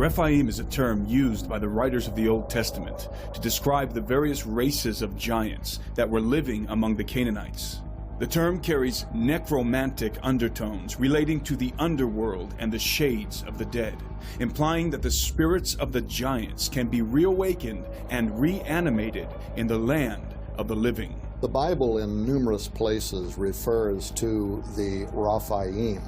Rephaim is a term used by the writers of the Old Testament to describe the various races of giants that were living among the Canaanites. The term carries necromantic undertones relating to the underworld and the shades of the dead, implying that the spirits of the giants can be reawakened and reanimated in the land of the living. The Bible in numerous places refers to the Rephaim.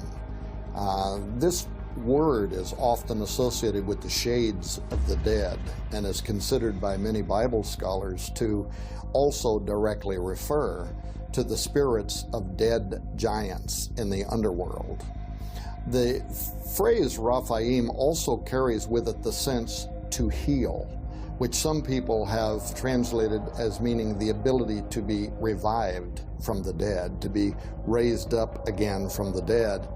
This word is often associated with the shades of the dead and is considered by many Bible scholars to also directly refer to the spirits of dead giants in the underworld. The phrase Rephaim also carries with it the sense to heal, which some people have translated as meaning the ability to be revived from the dead, to be raised up again from the dead.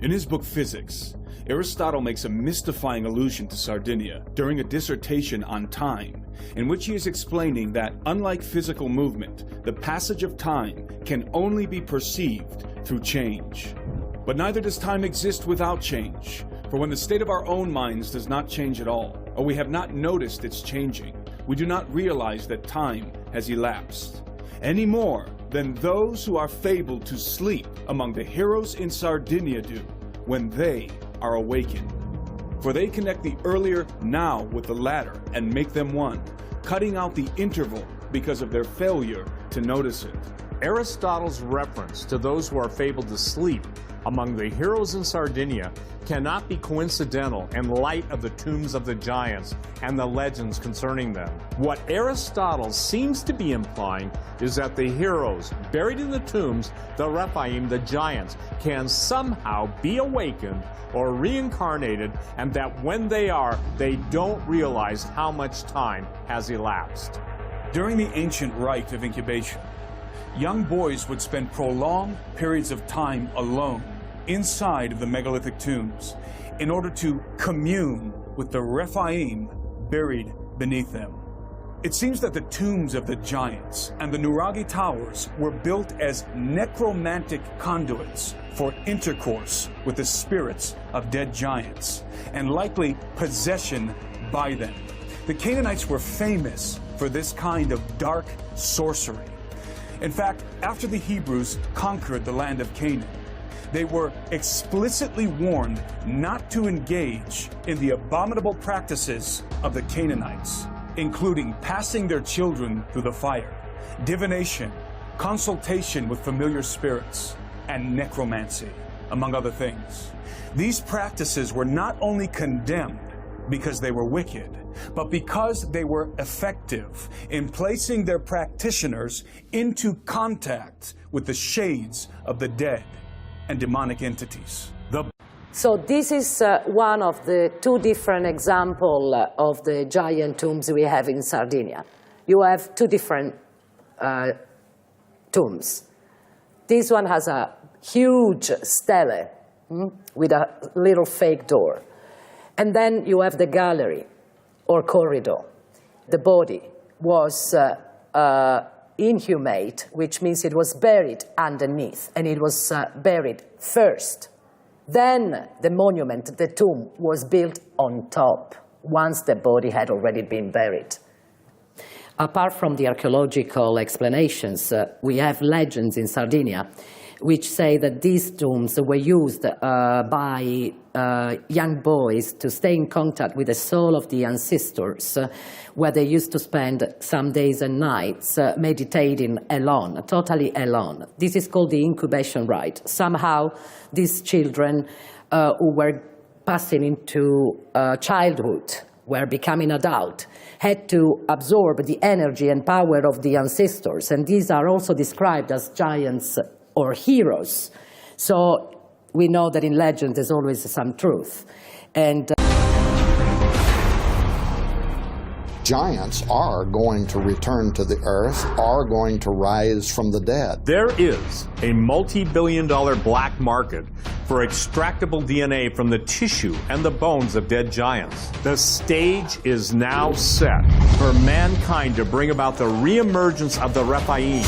In his book Physics, Aristotle makes a mystifying allusion to Sardinia during a dissertation on time, in which he is explaining that, unlike physical movement, the passage of time can only be perceived through change. But neither does time exist without change, for when the state of our own minds does not change at all, or we have not noticed its changing, we do not realize that time has elapsed, any more than those who are fabled to sleep among the heroes in Sardinia do when they are awakened. For they connect the earlier now with the latter and make them one, cutting out the interval because of their failure to notice it. Aristotle's reference to those who are fabled to sleep among the heroes in Sardinia cannot be coincidental in light of the tombs of the giants and the legends concerning them. What Aristotle seems to be implying is that the heroes buried in the tombs, the Rephaim, the giants, can somehow be awakened or reincarnated, and that when they are, they don't realize how much time has elapsed. During the ancient rite of incubation, young boys would spend prolonged periods of time alone inside of the megalithic tombs in order to commune with the Rephaim buried beneath them. It seems that the tombs of the giants and the Nuragi towers were built as necromantic conduits for intercourse with the spirits of dead giants, and likely possession by them. The Canaanites were famous for this kind of dark sorcery. In fact, after the Hebrews conquered the land of Canaan, they were explicitly warned not to engage in the abominable practices of the Canaanites, including passing their children through the fire, divination, consultation with familiar spirits, and necromancy, among other things. These practices were not only condemned because they were wicked, but because they were effective in placing their practitioners into contact with the shades of the dead and demonic entities. So this is one of the two different examples of the giant tombs we have in Sardinia. You have two different tombs. This one has a huge stele with a little fake door. And then you have the gallery or corridor. The body was inhumate, which means it was buried underneath, and it was buried first. Then the monument, the tomb, was built on top, once the body had already been buried. Apart from the archaeological explanations, we have legends in Sardinia which say that these tombs were used by young boys to stay in contact with the soul of the ancestors, where they used to spend some days and nights meditating alone, totally alone. This is called the incubation rite. Somehow these children who were passing into childhood, were becoming adult, had to absorb the energy and power of the ancestors, and these are also described as giants or heroes. So we know that in legend there's always some truth. And giants are going to return to the earth, are going to rise from the dead. There is a multi-billion-dollar black market for extractable DNA from the tissue and the bones of dead giants. The stage is now set for mankind to bring about the reemergence of the Rephaim.